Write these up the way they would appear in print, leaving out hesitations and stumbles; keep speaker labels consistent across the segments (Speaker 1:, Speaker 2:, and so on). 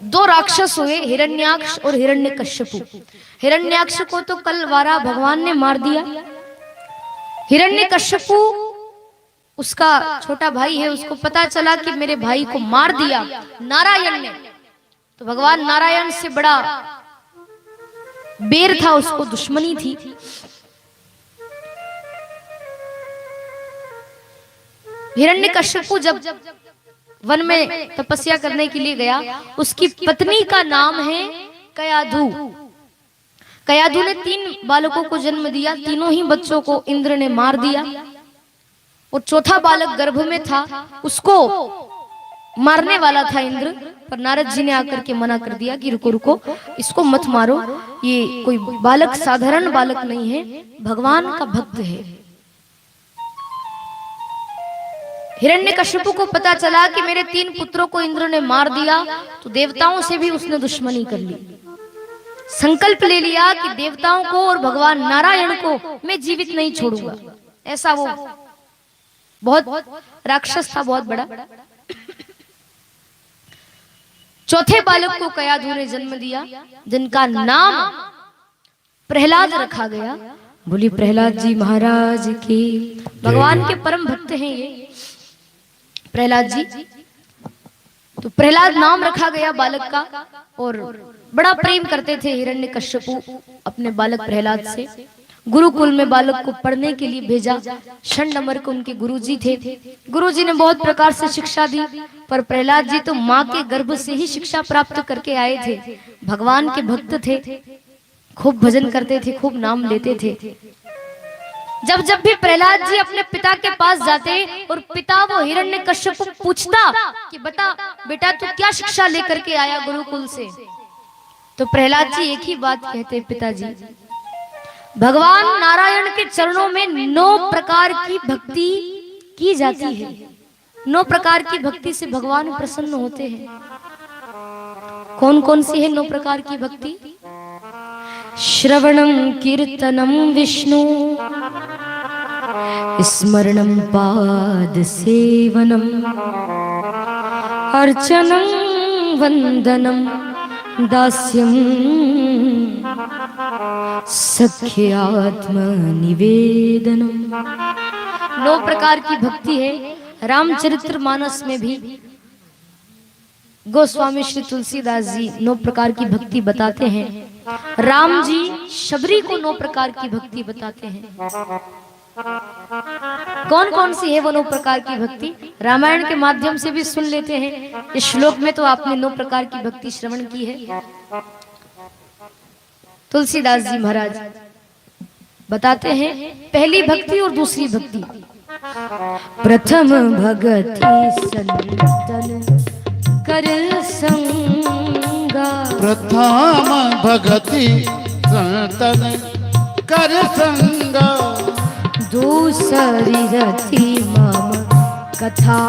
Speaker 1: दो राक्षस हुए, हिरण्याक्ष और हिरण्यकश्यपु। हिरण्याक्ष को तो कल वारा भगवान ने मार दिया। हिरण्यकश्यपु उसका छोटा भाई है, उसको पता चला कि मेरे भाई को मार दिया नारायण ने, तो भगवान नारायण से बड़ा बैर था, उसको दुश्मनी थी। हिरण्यकश्यपु जब वन में तपस्या करने के लिए गया, उसकी पत्नी का नाम है कयाधु। कयाधु ने 3 बालकों को जन्म दिया, तीनों ही बच्चों को इंद्र ने मार दिया। और चौथा बालक गर्भ में था, उसको मारने वाला था इंद्र, पर नारद जी ने आकर के मना कर दिया कि रुको रुको, इसको मत मारो, ये कोई बालक साधारण बालक नहीं है, भगवान का भक्त है। हिरण्यकश्यपु को पता चला कि मेरे 3 पुत्रों को इंद्र ने मार दिया, तो देवताओं से भी उसने दुश्मनी कर ली। संकल्प ले लिया कि देवताओं को और भगवान नारायण को मैं जीवित नहीं छोड़ूंगा। ऐसा वो बहुत राक्षस था, बहुत बड़ा। चौथे बालक को कयाधु ने जन्म दिया, जिनका नाम प्रहलाद रखा गया। बोली प्रहलाद जी महाराज की। भगवान के परम भक्त हैं ये प्रहलाद जी। तो प्रहलाद नाम रखा गया बालक का, और बड़ा प्रेम करते थे हिरण्यकश्यपु अपने बालक प्रहलाद से। गुरुकुल में बालक को पढ़ने के लिए भेजा। षण्डमर्क उनके गुरुजी थे। गुरुजी ने बहुत प्रकार से शिक्षा दी, पर प्रहलाद जी तो माँ के गर्भ से ही शिक्षा प्राप्त करके आए थे। भगवान के भक्त थे, खूब भजन करते थे, खूब नाम लेते थे। जब भी प्रहलाद जी अपने पिता के पास जाते और पिता वो हिरण्यकश्यप पूछता कि बता बेटा तू क्या शिक्षा लेकर के आया गुरुकुल से, तो प्रहलाद जी एक ही बात कहते, पिताजी भगवान नारायण के चरणों में 9 प्रकार की भक्ति की जाती है। 9 प्रकार की भक्ति से भगवान प्रसन्न होते हैं। कौन कौन सी है 9 प्रकार की भक्ति? श्रवणम कीर्तनम विष्णु, स्मरणम पाद सेवनम, अर्चनम वंदनम, दास्यम सख्यात्म निवेदनम। 9 प्रकार की भक्ति है। रामचरितमानस में भी गोस्वामी श्री तुलसीदास जी 9 प्रकार की भक्ति बताते हैं। राम जी शबरी को 9 प्रकार की भक्ति बताते हैं। कौन कौन सी है वो 9 प्रकार की भक्ति? रामायण के माध्यम से भी सुन लेते हैं। इस श्लोक में तो आपने 9 प्रकार की भक्ति श्रवण की है। तुलसीदास जी महाराज बताते हैं पहली भक्ति और दूसरी भक्ति। प्रथम भगति संतन कर संगा,
Speaker 2: प्रथम भगति संतन कर संगा,
Speaker 1: दूसरी रति मम कथा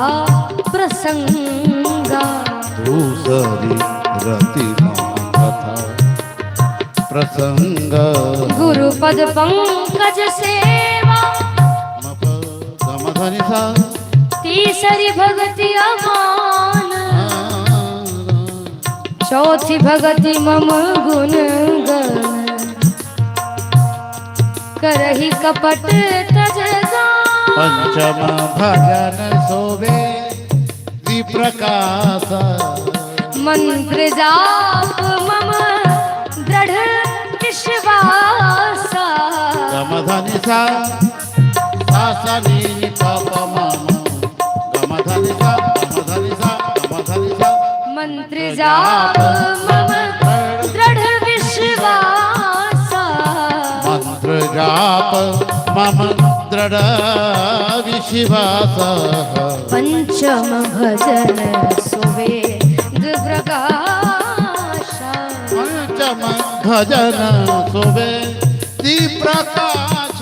Speaker 1: प्रसंगा,
Speaker 2: दूसरी रति मम कथा प्रसंगा,
Speaker 1: गुरुपद पंकज सेवा
Speaker 2: गमधनिसा,
Speaker 1: तीसरी भक्ति अमान, चौथी भक्ति मम गुण गण, करहि कपट तजगा,
Speaker 2: पंचम भजन शोभे द्विप्रकाश,
Speaker 1: मंत्र जाप मम दृढ़ विश्वास,
Speaker 2: गमधनिसा सासनी पाप मम, गमधनिसा गमधनिसा गमधनिसा,
Speaker 1: मंत्र जाप मम दृढ़ विश्वास,
Speaker 2: मंत्र जाप मम दृढ़ विश्वास,
Speaker 1: पंचम भजन सुवेद प्रकाश,
Speaker 2: पंचम भजन शोभे प्रकाश,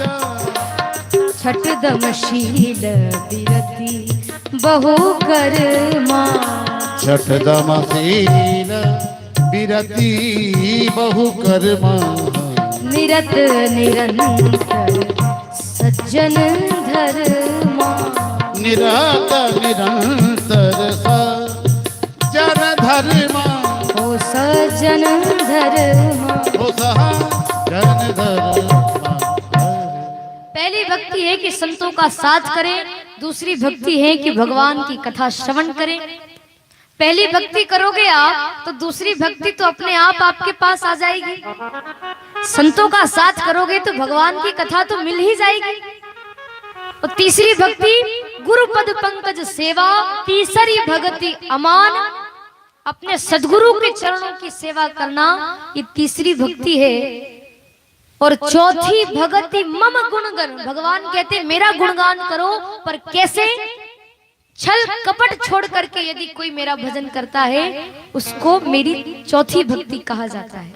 Speaker 1: छठदमशील विरति बहु कर्मा,
Speaker 2: छठदमशील विरति बहु कर्मा,
Speaker 1: निरत निरंतर सज्जन धर्मा,
Speaker 2: निरत निरंतर सज्जन धर्मा,
Speaker 1: सजन धर्म।
Speaker 2: हो सहजन धर्म।
Speaker 1: पहली भक्ति है कि संतों का साथ करें, दूसरी भक्ति है कि भगवान की कथा श्रवण करें। पहली भक्ति करोगे आप तो दूसरी भक्ति तो अपने आप आपके पास आ जाएगी। संतों का साथ करोगे तो भगवान की कथा तो मिल ही जाएगी। और तीसरी भक्ति गुरु पद पंकज सेवा, तीसरी भक्ति अमान, अपने सदगुरु के चरणों की सेवा करना, ये तीसरी भक्ति है। और चौथी भक्ति मम गुणगन, भगवान कहते मेरा गुणगान करो, पर कैसे? छल कपट छोड़ करके यदि कोई मेरा भजन करता है उसको मेरी चौथी भक्ति कहा जाता है।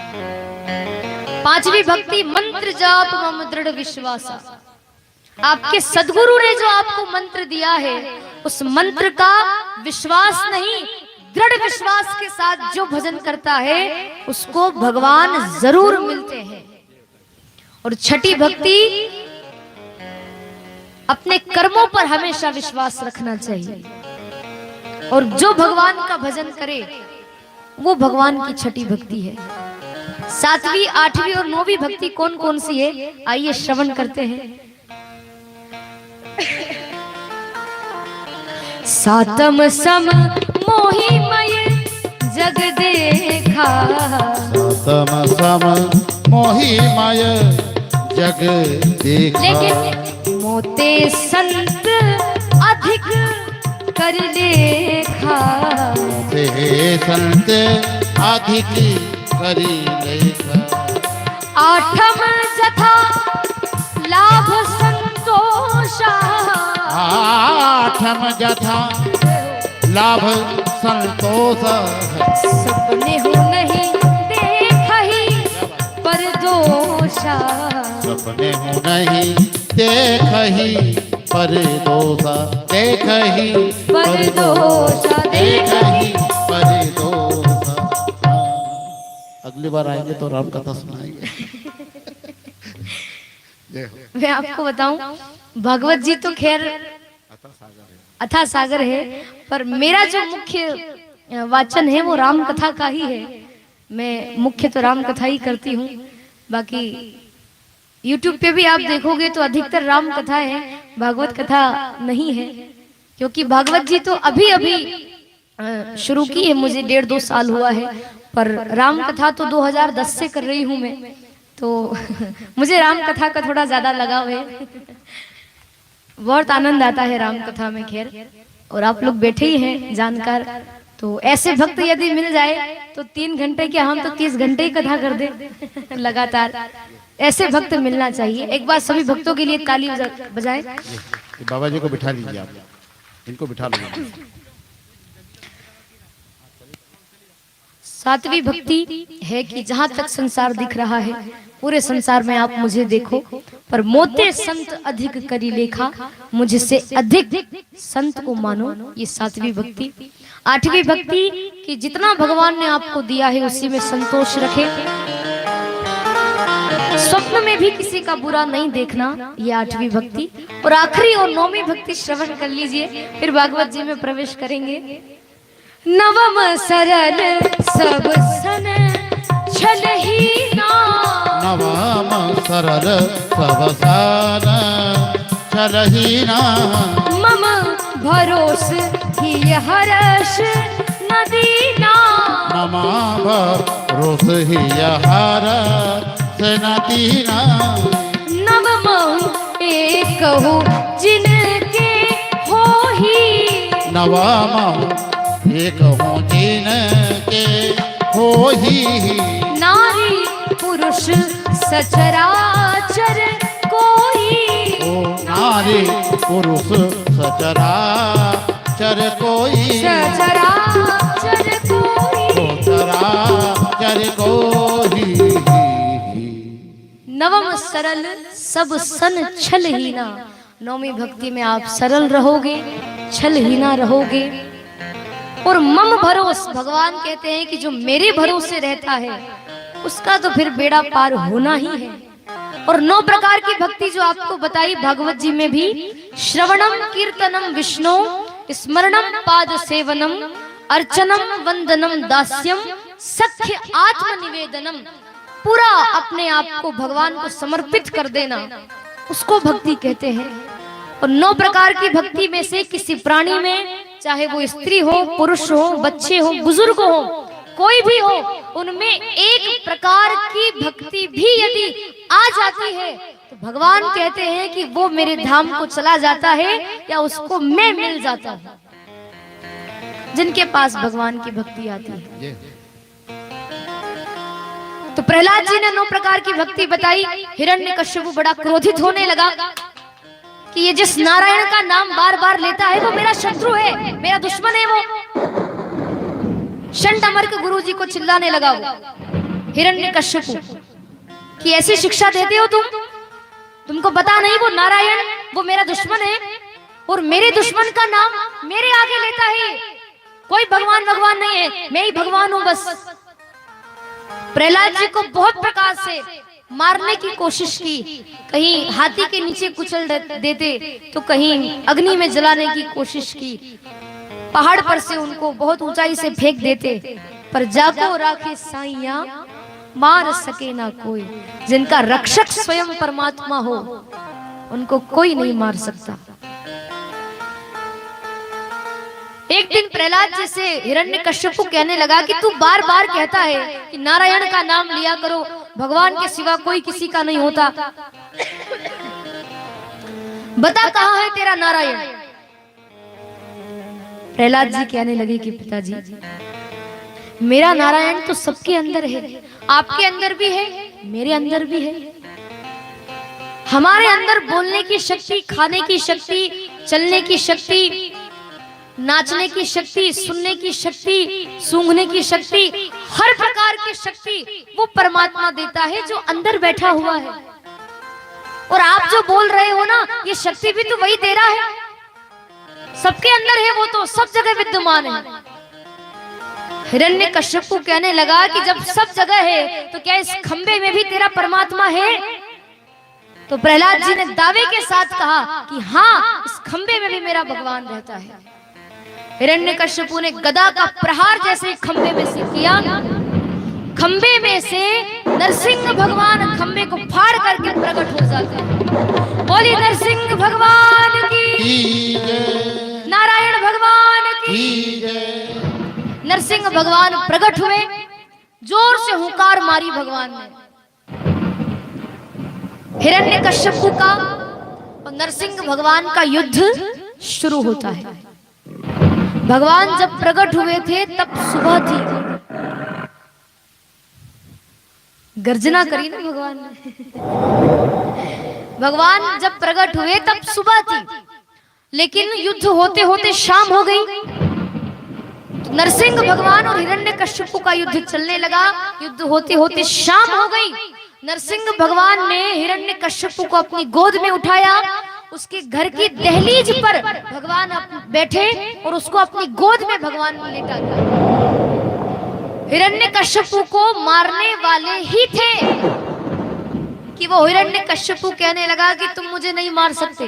Speaker 1: पांचवी भक्ति मंत्र जाप मम दृढ़ विश्वास, आपके सदगुरु ने जो आपको मंत्र दिया है उस मंत्र का विश्वास नहीं, दृढ़ विश्वास के साथ जो भजन करता है उसको भगवान जरूर मिलते हैं। और छठी भक्ति अपने कर्मों पर हमेशा विश्वास रखना चाहिए और जो भगवान का भजन करे वो भगवान की छठी भक्ति है। सातवीं, आठवीं और नौवीं भक्ति कौन कौन सी है, आइए श्रवण करते हैं। सातम सम मोहि मय जग देखा,
Speaker 2: सातम सम मोहि मय जग देखा,
Speaker 1: लेकिन मोते संत अधिक कर लेखा,
Speaker 2: ते संत अधिक करी लेखा,
Speaker 1: आठम जथा लाभ संतोषा,
Speaker 2: आठम जथा लाभ संतोष,
Speaker 1: सपने हो नहीं देखहि पर दोषा,
Speaker 2: सपने हो नहीं देखहि पर दोषा, देखहि पर दोषा, देखहि पर दोषा। अगली बार आएंगे तो राम कथा सुनाएंगे।
Speaker 1: मैं आपको बताऊं, भागवत जी तो खैर अथा सागर है, पर मेरा जो मुख्य वाचन है वो राम कथा का ही है। मैं मुख्य तो राम कथा ही करती हूँ, बाकी YouTube पे भी आप देखोगे तो अधिकतर राम कथा है, भागवत कथा नहीं है। क्योंकि भागवत जी तो अभी अभी शुरू की है, मुझे 1.5-2 साल हुआ है, पर राम कथा तो 2010 से कर रही हूँ मैं, तो मुझे राम कथा का थोड़ा ज्यादा लगाव है। बहुत आनंद आता है राम कथा में खैर, और आप लोग बैठे ही हैं जानकार, तो ऐसे भक्त यदि मिल जाए तो 3 घंटे के, हम तो 30 घंटे ही कथा कर दे लगातार। ऐसे भक्त मिलना चाहिए। एक बार सभी भक्तों के लिए ताली बजाएं।
Speaker 2: बाबा जी को बिठा लीजिए, आप इनको बिठा लीजिए।
Speaker 1: सातवीं भक्ति है कि जहां तक संसार दिख रहा है, पूरे संसार में आप मुझे देखो, पर मोते संत अधिक करी लेखा, मुझसे अधिक संत को मानो, ये सातवीं भक्ति। आठवीं भक्ति कि जितना भगवान ने आपको दिया है उसी में संतोष रखे, स्वप्न में भी किसी का बुरा नहीं देखना, ये आठवीं भक्ति। और आखिरी और नौवीं भक्ति श्रवण कर लीजिए, फिर भागवत जी में प्रवेश करेंगे। नवम सरल सब सन छलहीना,
Speaker 2: नवम सरल सब सन छलहीना,
Speaker 1: मम भरोस ही हर्ष नदीना,
Speaker 2: नमा भरोस ही हर्ष नदीना,
Speaker 1: नवम एक हो जिनके हो ही,
Speaker 2: नवम एक हो जिनके हो ही,
Speaker 1: नारी पुरुष सचराचर कोई,
Speaker 2: ओ नारी पुरुष सचराचर कोई,
Speaker 1: सचराचर कोई,
Speaker 2: सचराचर कोई।
Speaker 1: नवम सरल सब सन छलहीना, नौवीं भक्ति में आप सरल रहोगे, छलहीना रहोगे। और मम भरोस, भगवान कहते हैं कि जो मेरे भरोसे रहता है उसका तो फिर बेड़ा पार होना ही है। और 9 प्रकार की भक्ति जो आपको बताई भागवत जी में भी, श्रवणम कीर्तनम विष्णु, स्मरणम पाद सेवनम, अर्चनम वंदनम दास्यम सख्य आत्मनिवेदनम, पूरा अपने आप को भगवान को समर्पित कर देना, उसको भक्ति कहते हैं। और 9 प्रकार की भक्ति में से किसी प्राणी में, चाहे वो स्त्री हो, पुरुष हो, बच्चे हो, बुजुर्ग हो, कोई भी हो, उनमें एक प्रकार की भक्ति भी यदि आ जाती है तो भगवान कहते हैं कि वो मेरे धाम को चला जाता है या उसको मैं मिल जाता हूं। जिनके पास भगवान की भक्ति आती है। तो प्रहलाद जी ने 9 प्रकार की भक्ति बताई। हिरण्यकश्यप बड़ा क्रोधित होने लगा कि ये जिस नारायण का नाम बार बार लेता है वो मेरा शत्रु है, मेरा दुश्मन है। वो शंडमर के गुरु जी को चिल्लाने लगा वो हिरण्यकश्यप कि ऐसी शिक्षा देते हो तुमको पता नहीं वो नारायण वो मेरा दुश्मन है और मेरे दुश्मन का नाम मेरे आगे लेता है। कोई भगवान भगवान नहीं है, मैं ही भगवान हूं बस। प्रहलाद जी को बहुत प्रकार से मारने की कोशिश की, कहीं हाथी के नीचे कुचल देते तो कहीं अग्नि में जलाने की कोशिश की, पहाड़ पर से उनको बहुत ऊंचाई से फेंक देते, पर जाको राखे साईया मार सके ना कोई। जिनका रक्षक स्वयं परमात्मा हो उनको कोई नहीं मार सकता। एक दिन प्रहलाद जी से हिरण्यकश्यप कहने लगा कि तू बार बार कहता है कि नारायण का नाम लिया करो, भगवान के सिवा कोई किसी का नहीं होता, बता कहां है तेरा नारायण। प्रहलाद जी कहने लगे कि पिताजी मेरा नारायण तो सबके अंदर है, आपके अंदर भी है, मेरे अंदर भी है। हमारे अंदर बोलने की शक्ति, खाने की शक्ति, चलने की शक्ति, नाचने की शक्ति, सुनने की शक्ति, सूंघने की शक्ति, हर प्रकार की शक्ति वो परमात्मा देता है जो अंदर बैठा हुआ है। और आप जो बोल रहे हो ना, ये शक्ति भी तो वही दे रहा है, सबके अंदर है, वो तो सब जगह विद्यमान है। हिरण्यकश्यप कहने लगा कि जब सब जगह है तो क्या इस खंबे में भी तेरा परमात्मा है? तो प्रहलाद जी ने दावे के साथ कहा कि हाँ, इस खंबे में भी मेरा भगवान रहता है। हिरण्यकश्यप ने गदा का प्रहार जैसे खंबे में से किया, खंबे में से नरसिंह भगवान खंबे को फाड़ करके प्रकट हो जाते हैं। बोली नरसिंह भगवान की, नारायण भगवान की। नरसिंह भगवान प्रकट हुए, जोर से हुंकार मारी भगवान ने। हिरण्यकश्यप का और नरसिंह भगवान का युद्ध शुरू होता है। भगवान जब प्रकट हुए थे तब सुबह थी, गर्जना करी ना भगवान ने। भगवान जब प्रकट हुए तब सुबह थी, लेकिन युद्ध होते होते शाम हो गई। तो नरसिंह भगवान और हिरण्यकश्यप का युद्ध चलने लगा, युद्ध होते होते शाम हो गई। नरसिंह भगवान ने हिरण्यकश्यप को अपनी गोद में उठाया, उसके घर की दहलीज पर भगवान बैठे और उसको अपनी गोद में भगवान ने लेटा दिया। हिरण्यकश्यप को मारने वाले ही थे कि वो हिरण्यकश्यप कहने लगा कि तुम मुझे नहीं मार सकते।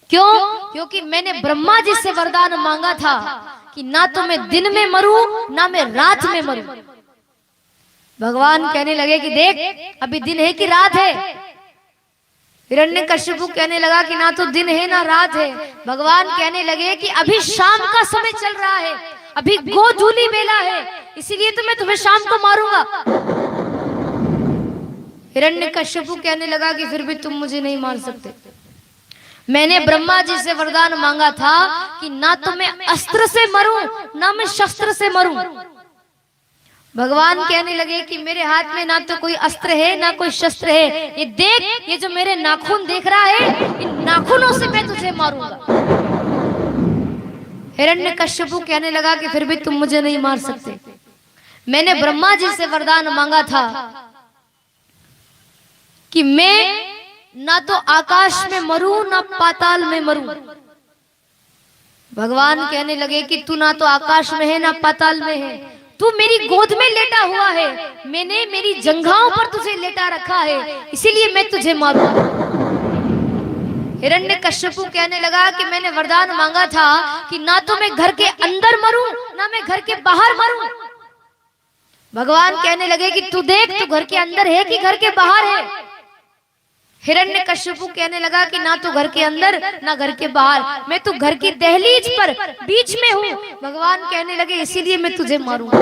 Speaker 1: क्यों? क्योंकि मैंने ब्रह्मा जी से वरदान मांगा था कि ना तो मैं दिन में मरूं ना मैं रात में मरूं। भगवान कहने लगे कि देख अभी दिन है कि रात है। हिरण्यकश्यप कहने लगा कि ना तो दिन है ना रात है। भगवान कहने लगे कि अभी शाम का समय चल रहा है, अभी गोधूली बेला है, इसीलिए तो मैं तुम्हें शाम को मारूंगा। हिरण्यकश्यप कहने लगा कि फिर भी तुम मुझे नहीं मार सकते। मैंने ब्रह्मा जी से वरदान मांगा था कि ना तो मैं अस्त्र से मरूं ना मैं शस्त्र से मरूं। भगवान कहने लगे कि मेरे हाथ में ना तो कोई अस्त्र है ना कोई शस्त्र है, ये देख, ये जो मेरे नाखून देख रहा है, इन नाखूनों से मैं तुझे मारूंगा। हिरण्यकश्यप कहने लगा कि फिर भी तुम मुझे नहीं मार सकते। मैंने ब्रह्मा जी से वरदान मांगा था कि मैं ना तो आकाश में मरूं ना पाताल में मरूं। भगवान कहने लगे कि तू ना तो आकाश में है ना पाताल में है, तू मेरी गोद में लेटा हुआ है, मैंने मेरी जंघाओं पर तुझे लेटा रखा है, इसीलिए मैं तुझे मारूंगा। हिरण्यकश्यपु कहने लगा कि मैंने वरदान मांगा था कि ना तो मैं घर के अंदर मरूं ना मैं घर के बाहर मरूं। भगवान कहने लगे कि तू देख, तू घर के अंदर है कि घर के बाहर है। हिरण्यकश्यपु कहने लगा कि ना तो घर के अंदर ना घर के बाहर, मैं तो घर की दहलीज पर बीच में हूं। भगवान कहने लगे इसीलिए मैं तुझे मारूंगा।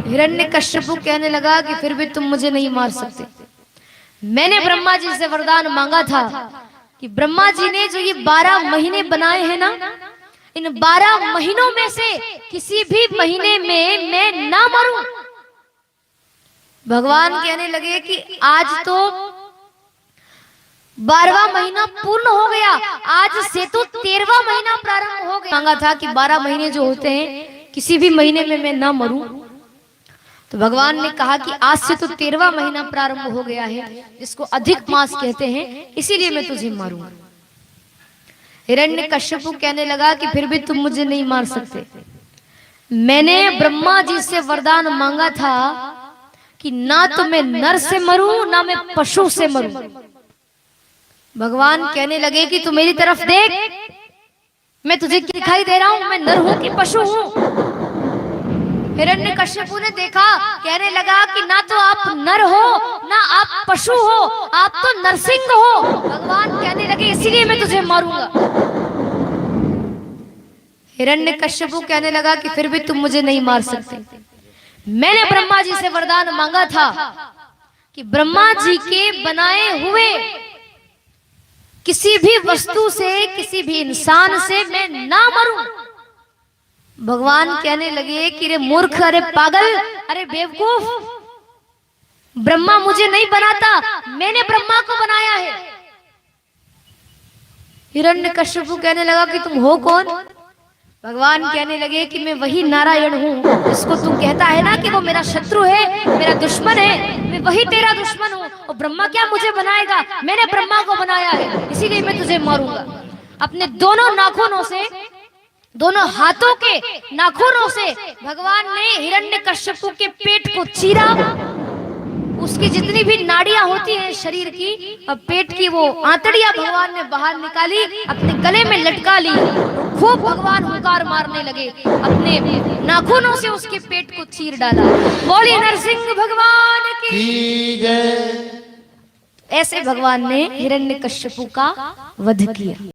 Speaker 1: हिरण्यकश्यपु कहने लगा कि फिर भी तुम मुझे नहीं मार सकते। मैंने ब्रह्मा जी से वरदान मांगा था कि ब्रह्मा जी ने जो ये 12 महीने बनाए हैं ना, इन 12 महीनों में से किसी भी महीने में मैं ना मरूं। भगवान कहने लगे कि आज तो 12वां महीना पूर्ण हो गया, आज से तो 13वां महीना प्रारंभ हो गया। मांगा था कि 12 महीने जो होते हैं किसी भी महीने में मैं ना मरूं। तो भगवान ने कहा कि आज से तो 13वां महीना प्रारंभ हो गया है, जिसको अधिक मास कहते हैं, इसीलिए मैं तुझे मारूंगा। हिरण्यकश्यपु कहने लगा कि फिर भी तुम मुझे नहीं मार सकते। मैंने ब्रह्मा जी से वरदान मांगा था कि ना तो मैं नर से मरूं ना मैं पशु से मरूं। भगवान कहने लगे कि तू मेरी तरफ देख, मैं तुझे दिखाई दे रहा हूं, मैं नर हूं कि पशु हूं। हिरण्यकश्यपु ने देखा, कहने लगा कि ना तो आप नर हो ना आप पशु हो, आप तो नरसिंह हो। भगवान कहने लगे इसीलिए मैं तुझे मारूंगा। हिरण्यकश्यपु कहने लगा कि फिर भी तुम मुझे नहीं मार सकते। मैंने ब्रह्मा जी से वरदान मांगा था कि ब्रह्मा जी के बनाए हुए किसी भी वस्तु से, किसी भी इंसान से मैं ना मरूं। भगवान कहने लगे कि रे मूर्ख, अरे पागल, अरे बेवकूफ, ब्रह्मा मुझे नहीं बनाता, मैंने ब्रह्मा को बनाया है। हिरण्यकश्यपु कहने लगा कि तुम हो कौन? भगवान कहने लगे कि मैं वही नारायण हूँ जिसको तू कहता है ना कि वो मेरा शत्रु है, मेरा दुश्मन है, मैं वही तेरा दुश्मन हूँ। और ब्रह्मा क्या मुझे बनाएगा? मैंने ब्रह्मा को बनाया है, इसीलिए मैं तुझे मारूंगा। अपने दोनों नाखूनों से, दोनों हाथों के नाखूनों से भगवान ने हिरण्यकश्यपु के पेट को चीरा। उसकी जितनी भी नाड़ियां होती हैं शरीर की, अब पेट की वो आंतड़ियां भगवान ने बाहर निकाली, अपने गले में लटका ली। खूब भगवान हुंकार मारने लगे, अपने नाखूनों से उसके पेट को चीर डाला। बोलिए नरसिंह भगवान की जय। ऐसे भगवान ने हिरण्यकश्यपु का वध किया।